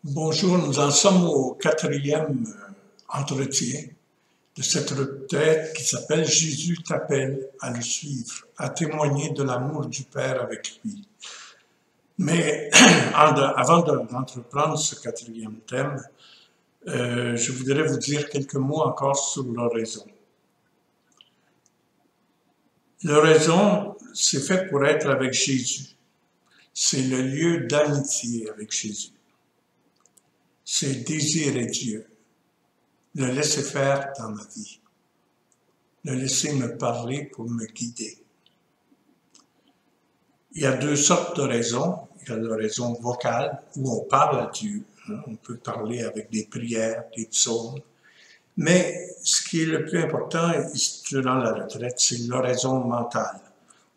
Bonjour, nous en sommes au quatrième entretien de cette retraite qui s'appelle « Jésus t'appelle à le suivre, à témoigner de l'amour du Père avec lui ». Mais avant d'entreprendre ce quatrième thème, je voudrais vous dire quelques mots encore sur l'oraison. L'oraison, c'est fait pour être avec Jésus. C'est le lieu d'amitié avec Jésus. C'est désirer Dieu, le laisser faire dans ma vie, le laisser me parler pour me guider. Il y a deux sortes d'oraisons. Il y a l'oraison vocale, où on parle à Dieu. On peut parler avec des prières, des psaumes. Mais ce qui est le plus important durant la retraite, c'est l'oraison mentale,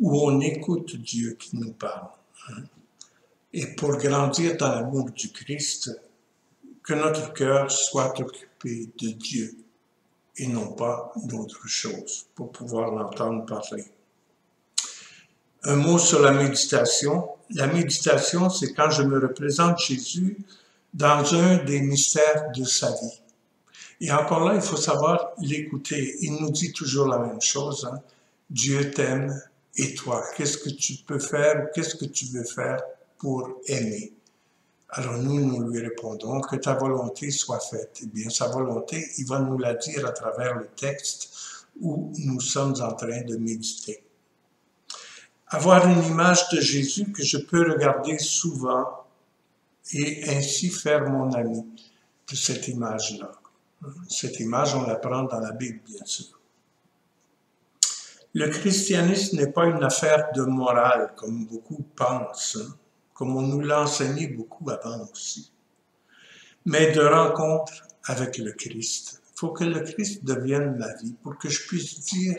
où on écoute Dieu qui nous parle. Et pour grandir dans l'amour du Christ, que notre cœur soit occupé de Dieu et non pas d'autre chose, pour pouvoir l'entendre parler. Un mot sur la méditation. La méditation, c'est quand je me représente Jésus dans un des mystères de sa vie. Et encore là, il faut savoir l'écouter. Il nous dit toujours la même chose. Dieu t'aime et toi, qu'est-ce que tu peux faire ou qu'est-ce que tu veux faire pour aimer? Alors nous lui répondons que ta volonté soit faite. Eh bien, sa volonté, il va nous la dire à travers le texte où nous sommes en train de méditer. Avoir une image de Jésus que je peux regarder souvent et ainsi faire mon ami de cette image-là. Cette image, on la prend dans la Bible, bien sûr. Le christianisme n'est pas une affaire de morale, comme beaucoup pensent, comme on nous l'a enseigné beaucoup avant aussi, mais de rencontre avec le Christ. Il faut que le Christ devienne ma vie pour que je puisse dire,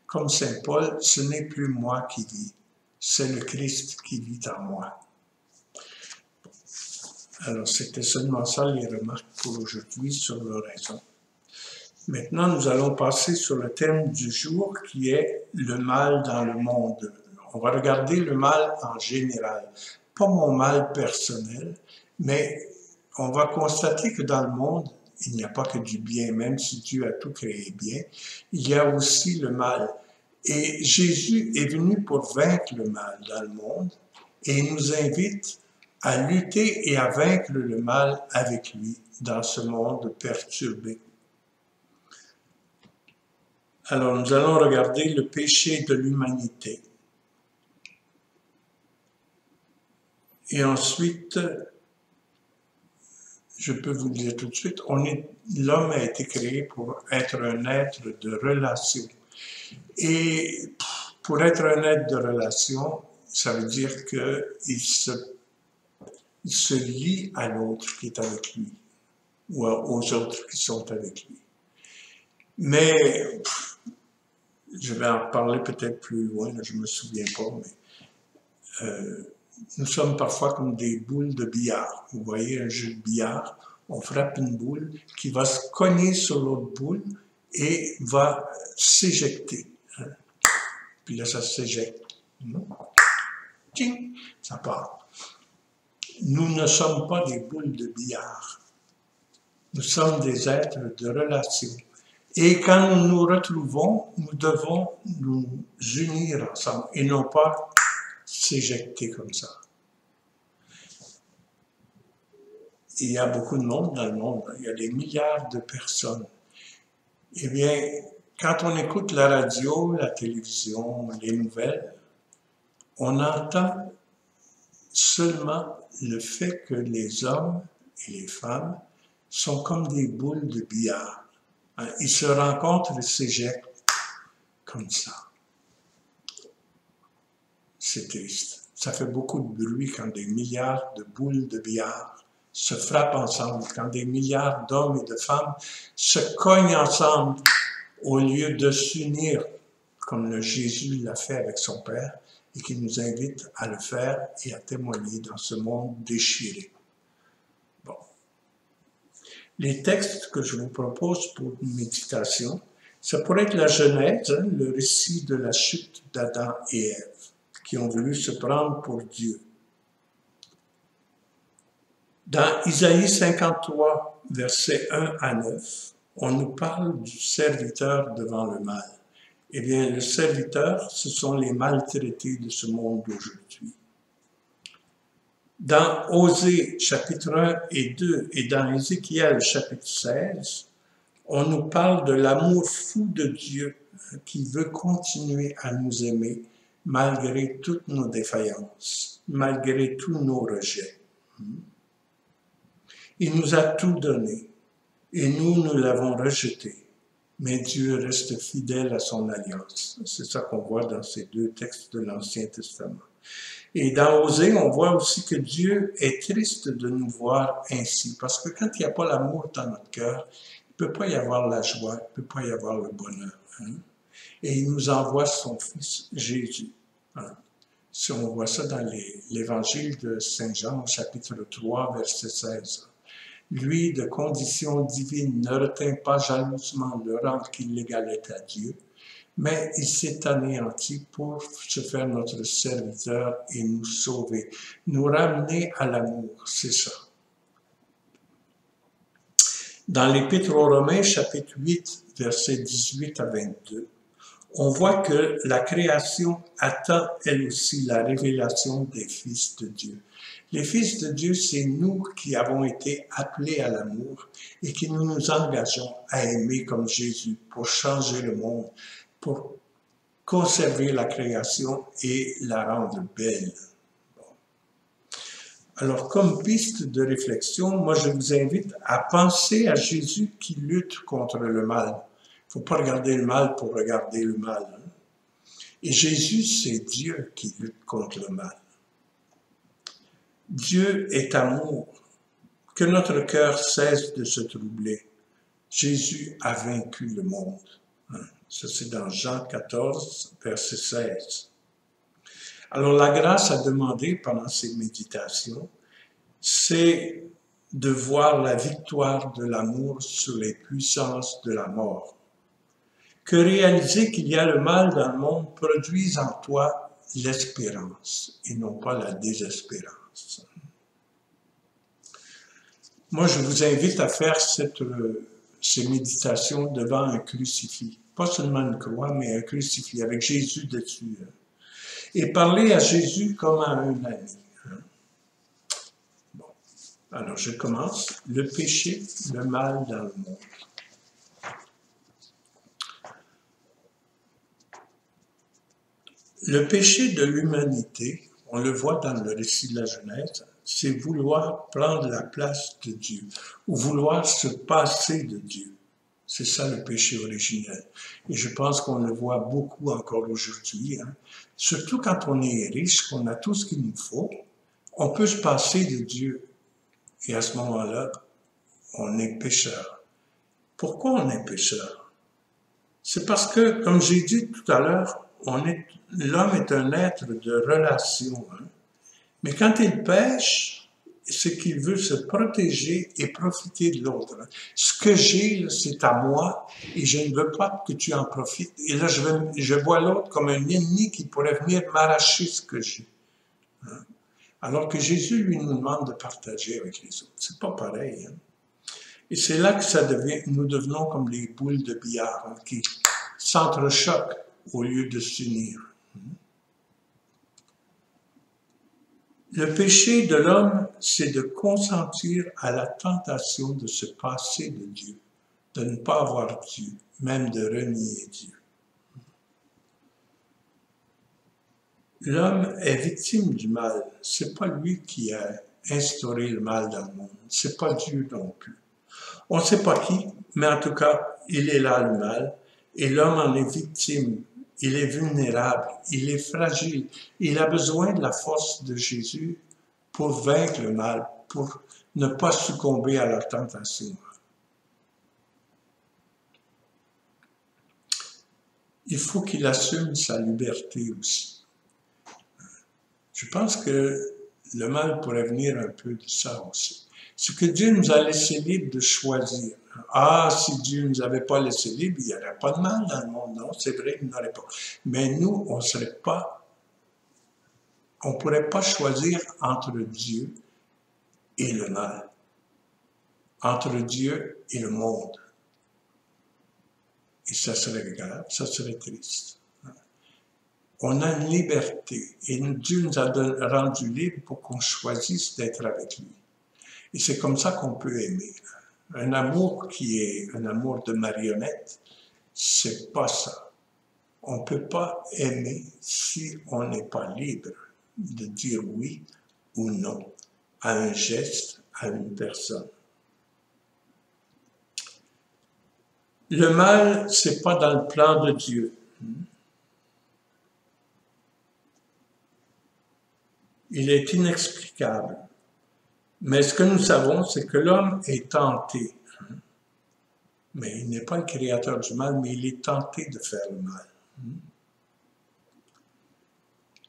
comme Saint Paul, ce n'est plus moi qui vis, c'est le Christ qui vit en moi. Alors, c'était seulement ça les remarques pour aujourd'hui sur l'oraison. Maintenant, nous allons passer sur le thème du jour qui est le mal dans le monde. On va regarder le mal en général, pas mon mal personnel, mais on va constater que dans le monde, il n'y a pas que du bien, même si Dieu a tout créé bien, il y a aussi le mal. Et Jésus est venu pour vaincre le mal dans le monde et il nous invite à lutter et à vaincre le mal avec lui dans ce monde perturbé. Alors, nous allons regarder le péché de l'humanité. Et ensuite, je peux vous le dire tout de suite, l'homme a été créé pour être un être de relation. Et pour être un être de relation, ça veut dire qu'il se lie à l'autre qui est avec lui, ou aux autres qui sont avec lui. Mais je vais en parler peut-être plus loin, je ne me souviens pas, mais nous sommes parfois comme des boules de billard. Vous voyez un jeu de billard, on frappe une boule qui va se cogner sur l'autre boule et va s'éjecter. Puis là, ça s'éjecte. Tching, ça part. Nous ne sommes pas des boules de billard. Nous sommes des êtres de relation. Et quand nous nous retrouvons, nous devons nous unir ensemble et non pas s'éjecter comme ça. Il y a beaucoup de monde dans le monde, il y a des milliards de personnes. Eh bien, quand on écoute la radio, la télévision, les nouvelles, on entend seulement le fait que les hommes et les femmes sont comme des boules de billard. Ils se rencontrent et s'éjectent comme ça. C'est triste. Ça fait beaucoup de bruit quand des milliards de boules de billard se frappent ensemble, quand des milliards d'hommes et de femmes se cognent ensemble au lieu de s'unir comme le Jésus l'a fait avec son Père et qui nous invite à le faire et à témoigner dans ce monde déchiré. Bon. Les textes que je vous propose pour une méditation, ça pourrait être la Genèse, le récit de la chute d'Adam et Ève, qui ont voulu se prendre pour Dieu. Dans Isaïe 53, versets 1 à 9, on nous parle du serviteur devant le mal. Eh bien, le serviteur, ce sont les maltraités de ce monde d'aujourd'hui. Dans Osée, chapitre 1 et 2, et dans Ézéchiel, chapitre 16, on nous parle de l'amour fou de Dieu qui veut continuer à nous aimer malgré toutes nos défaillances, malgré tous nos rejets. Il nous a tout donné et nous l'avons rejeté. Mais Dieu reste fidèle à son alliance. C'est ça qu'on voit dans ces deux textes de l'Ancien Testament. Et dans Osée, on voit aussi que Dieu est triste de nous voir ainsi. Parce que quand il n'y a pas l'amour dans notre cœur, il ne peut pas y avoir la joie, il ne peut pas y avoir le bonheur. Hein? Et il nous envoie son Fils Jésus. Hein? Si on voit ça dans l'Évangile de Saint Jean, chapitre 3, verset 16. Lui, de condition divine, ne retint pas jalousement le rang qui l'égalait à Dieu, mais il s'est anéanti pour se faire notre serviteur et nous sauver, nous ramener à l'amour, c'est ça. Dans l'Épître aux Romains, chapitre 8, versets 18 à 22, on voit que la création attend elle aussi la révélation des fils de Dieu. Les fils de Dieu, c'est nous qui avons été appelés à l'amour et qui nous nous engageons à aimer comme Jésus pour changer le monde, pour conserver la création et la rendre belle. Bon. Alors, comme piste de réflexion, moi je vous invite à penser à Jésus qui lutte contre le mal. Il ne faut pas regarder le mal pour regarder le mal. Hein? Et Jésus, c'est Dieu qui lutte contre le mal. Dieu est amour. Que notre cœur cesse de se troubler. Jésus a vaincu le monde. Ça, c'est dans Jean 14, verset 16. Alors, la grâce à demander pendant ces méditations, c'est de voir la victoire de l'amour sur les puissances de la mort. Que réaliser qu'il y a le mal dans le monde produise en toi l'espérance et non pas la désespérance. Moi, je vous invite à faire ces méditations devant un crucifix. Pas seulement une croix, mais un crucifix avec Jésus dessus. Et parler à Jésus comme à un ami. Bon. Alors, je commence. Le péché, le mal dans le monde. Le péché de l'humanité, on le voit dans le récit de la Genèse, c'est vouloir prendre la place de Dieu, ou vouloir se passer de Dieu. C'est ça le péché originel. Et je pense qu'on le voit beaucoup encore aujourd'hui. Hein. Surtout quand on est riche, qu'on a tout ce qu'il nous faut, on peut se passer de Dieu. Et à ce moment-là, on est pécheur. Pourquoi on est pécheur? C'est parce que, comme j'ai dit tout à l'heure, l'homme est un être de relation. Hein. Mais quand il pêche, c'est qu'il veut se protéger et profiter de l'autre. Ce que j'ai, c'est à moi et je ne veux pas que tu en profites. Et là, je vois l'autre comme un ennemi qui pourrait venir m'arracher ce que j'ai. Hein? Alors que Jésus, lui, nous demande de partager avec les autres. C'est pas pareil. Hein? Et c'est là que nous devenons comme les boules de billard hein, qui s'entrechoquent au lieu de s'unir. Le péché de l'homme, c'est de consentir à la tentation de se passer de Dieu, de ne pas avoir Dieu, même de renier Dieu. L'homme est victime du mal. C'est pas lui qui a instauré le mal dans le monde. C'est pas Dieu non plus. On ne sait pas qui, mais en tout cas, il est là le mal, et l'homme en est victime. Il est vulnérable, il est fragile. Il a besoin de la force de Jésus pour vaincre le mal, pour ne pas succomber à la tentation. Il faut qu'il assume sa liberté aussi. Je pense que le mal pourrait venir un peu de ça aussi. C'est que Dieu nous a laissé libre de choisir. Ah, si Dieu ne nous avait pas laissé libre, il n'y aurait pas de mal dans le monde. Non, c'est vrai, il n'y en aurait pas. Mais nous, on ne pourrait pas choisir entre Dieu et le mal, entre Dieu et le monde. Et ça serait grave, ça serait triste. On a une liberté et Dieu nous a rendu libres pour qu'on choisisse d'être avec lui. Et c'est comme ça qu'on peut aimer. Un amour qui est un amour de marionnette, c'est pas ça. On ne peut pas aimer si on n'est pas libre de dire oui ou non à un geste, à une personne. Le mal, c'est pas dans le plan de Dieu. Il est inexplicable. Mais ce que nous savons, c'est que l'homme est tenté. Mais il n'est pas le créateur du mal, mais il est tenté de faire le mal.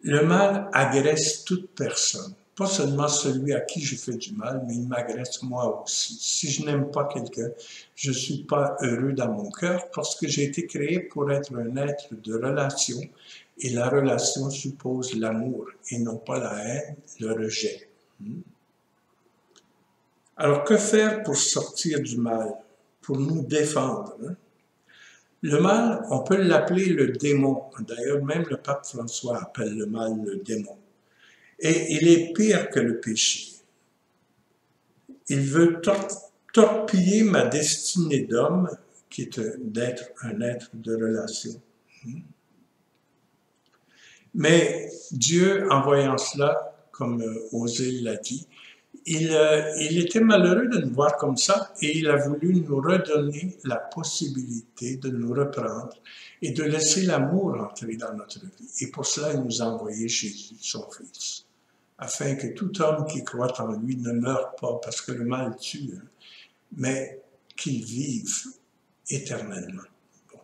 Le mal agresse toute personne. Pas seulement celui à qui je fais du mal, mais il m'agresse moi aussi. Si je n'aime pas quelqu'un, je ne suis pas heureux dans mon cœur parce que j'ai été créé pour être un être de relation et la relation suppose l'amour et non pas la haine, le rejet. Alors que faire pour sortir du mal, pour nous défendre? Le mal, on peut l'appeler le démon. D'ailleurs, même le pape François appelle le mal le démon. Et il est pire que le péché. Il veut torpiller ma destinée d'homme, qui est d'être un être de relation. Mais Dieu, en voyant cela, comme Osée l'a dit, il était malheureux de nous voir comme ça et il a voulu nous redonner la possibilité de nous reprendre et de laisser l'amour entrer dans notre vie. Et pour cela, il nous a envoyé Jésus, son Fils, afin que tout homme qui croit en lui ne meure pas parce que le mal tue, mais qu'il vive éternellement. Bon.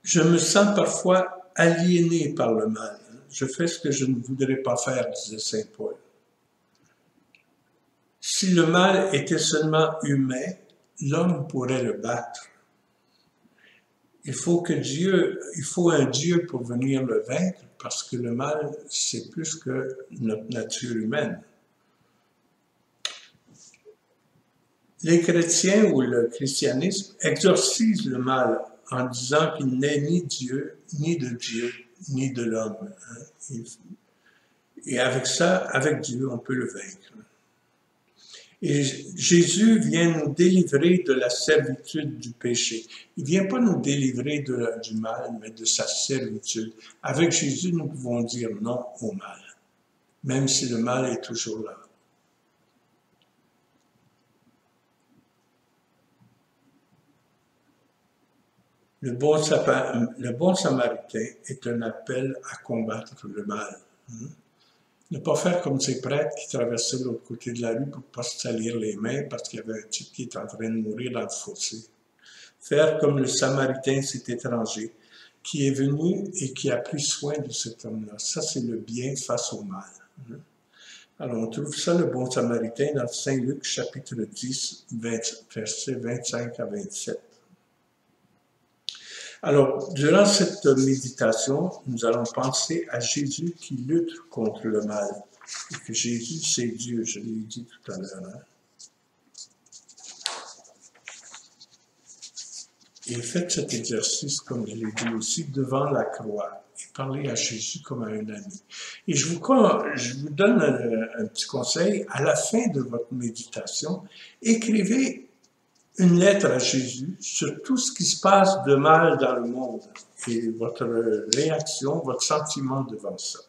Je me sens parfois aliéné par le mal. Je fais ce que je ne voudrais pas faire, disait saint Paul. Si le mal était seulement humain, l'homme pourrait le battre. Il faut un Dieu pour venir le vaincre, parce que le mal, c'est plus que notre nature humaine. Les chrétiens ou le christianisme exorcisent le mal en disant qu'il n'est ni Dieu, ni de Dieu, ni de l'homme. Et avec ça, avec Dieu, on peut le vaincre. Et Jésus vient nous délivrer de la servitude du péché. Il ne vient pas nous délivrer du mal, mais de sa servitude. Avec Jésus, nous pouvons dire non au mal, même si le mal est toujours là. Le bon samaritain est un appel à combattre le mal. Ne pas faire comme ces prêtres qui traversaient de l'autre côté de la rue pour ne pas se salir les mains parce qu'il y avait un type qui était en train de mourir dans le fossé. Faire comme le samaritain, cet étranger, qui est venu et qui a pris soin de cet homme-là. Ça, c'est le bien face au mal. Alors, on trouve ça, le bon samaritain, dans Saint Luc, chapitre 10, versets 25 à 27. Alors, durant cette méditation, nous allons penser à Jésus qui lutte contre le mal. Et que Jésus, c'est Dieu, je l'ai dit tout à l'heure. Et faites cet exercice, comme je l'ai dit aussi, devant la croix. Et parlez à Jésus comme à un ami. Et je vous donne un petit conseil. À la fin de votre méditation, écrivez une lettre à Jésus sur tout ce qui se passe de mal dans le monde et votre réaction, votre sentiment devant ça.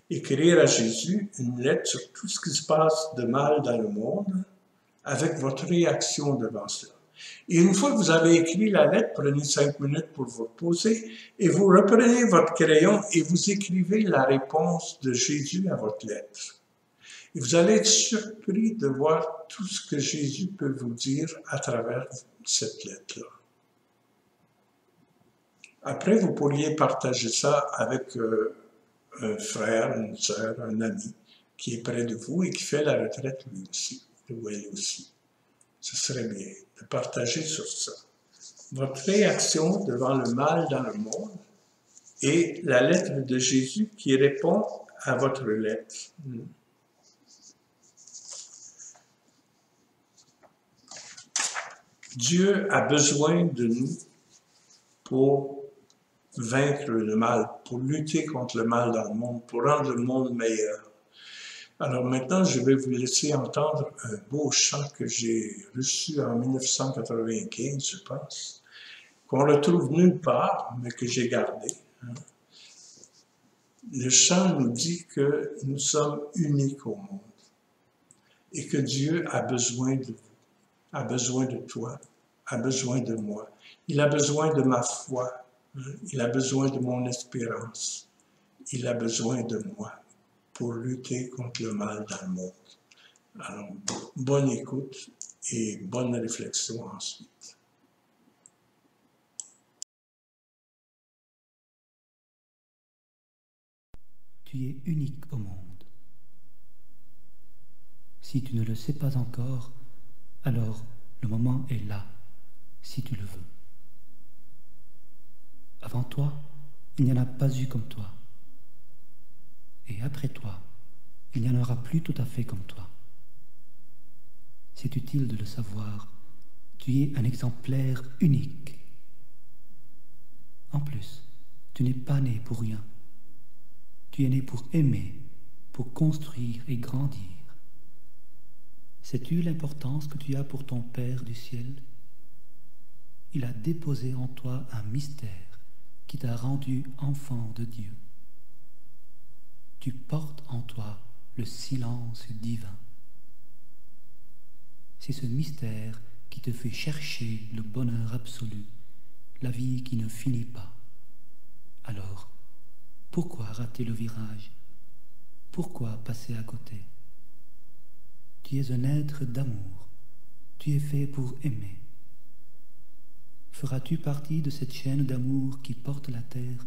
Écrire à Jésus une lettre sur tout ce qui se passe de mal dans le monde avec votre réaction devant cela. Et une fois que vous avez écrit la lettre, prenez 5 minutes pour vous reposer et vous reprenez votre crayon et vous écrivez la réponse de Jésus à votre lettre. Et vous allez être surpris de voir tout ce que Jésus peut vous dire à travers cette lettre-là. Après, vous pourriez partager ça avec un frère, une sœur, un ami qui est près de vous et qui fait la retraite lui aussi, ou elle aussi. Ce serait bien de partager sur ça. Votre réaction devant le mal dans le monde et la lettre de Jésus qui répond à votre lettre. Dieu a besoin de nous pour vaincre le mal, pour lutter contre le mal dans le monde, pour rendre le monde meilleur. Alors maintenant, je vais vous laisser entendre un beau chant que j'ai reçu en 1995, je pense, qu'on retrouve nulle part, mais que j'ai gardé. Le chant nous dit que nous sommes uniques au monde et que Dieu a besoin de vous, a besoin de toi, a besoin de moi. Il a besoin de ma foi, il a besoin de mon espérance, il a besoin de moi pour lutter contre le mal dans le monde. Alors, bonne écoute et bonne réflexion ensuite. Tu es unique au monde. Si tu ne le sais pas encore, alors le moment est là, si tu le veux. Avant toi, il n'y en a pas eu comme toi. Et après toi, il n'y en aura plus tout à fait comme toi. C'est utile de le savoir, tu es un exemplaire unique. En plus, tu n'es pas né pour rien. Tu es né pour aimer, pour construire et grandir. Sais-tu l'importance que tu as pour ton Père du ciel? Il a déposé en toi un mystère qui t'a rendu enfant de Dieu. Tu portes en toi le silence divin. C'est ce mystère qui te fait chercher le bonheur absolu, la vie qui ne finit pas. Alors, pourquoi rater le virage? Pourquoi passer à côté? Tu es un être d'amour, tu es fait pour aimer. Feras-tu partie de cette chaîne d'amour qui porte la terre?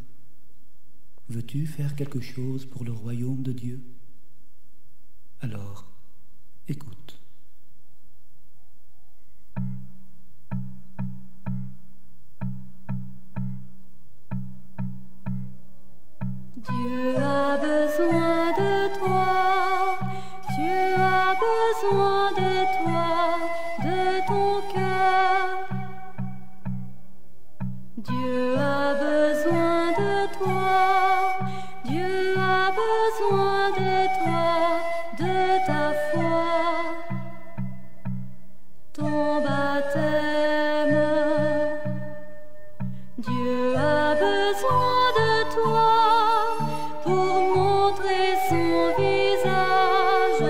Veux-tu faire quelque chose pour le royaume de Dieu? Alors, écoute. Dieu a besoin de toi, Dieu a besoin de toi, de ton cœur. Dieu a besoin de toi, Dieu a besoin de toi, de ta foi, ton baptême. Dieu a besoin de toi pour montrer son visage,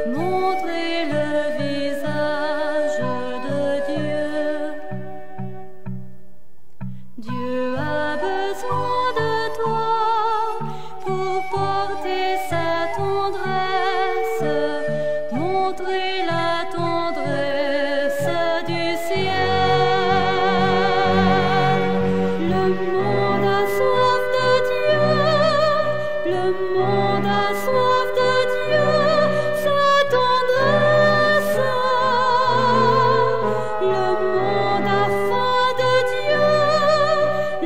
montrer le visage de Dieu. Dieu a besoin de toi pour porter sa tendresse, montrer la tendresse du ciel. Le monde a soif de Dieu, le monde a soif de Dieu, sa tendresse. Le monde a faim de Dieu,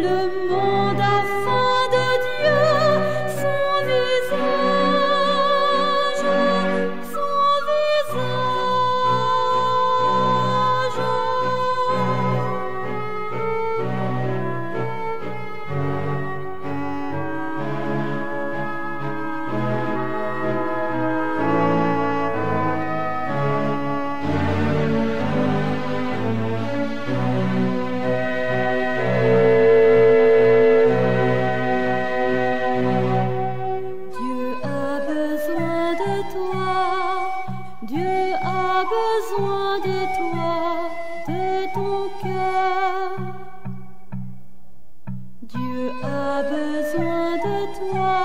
le monde a faim de Dieu, son visage, son visage. Dieu a besoin de toi, Dieu a besoin de toi, de ton cœur. Dieu a besoin de toi,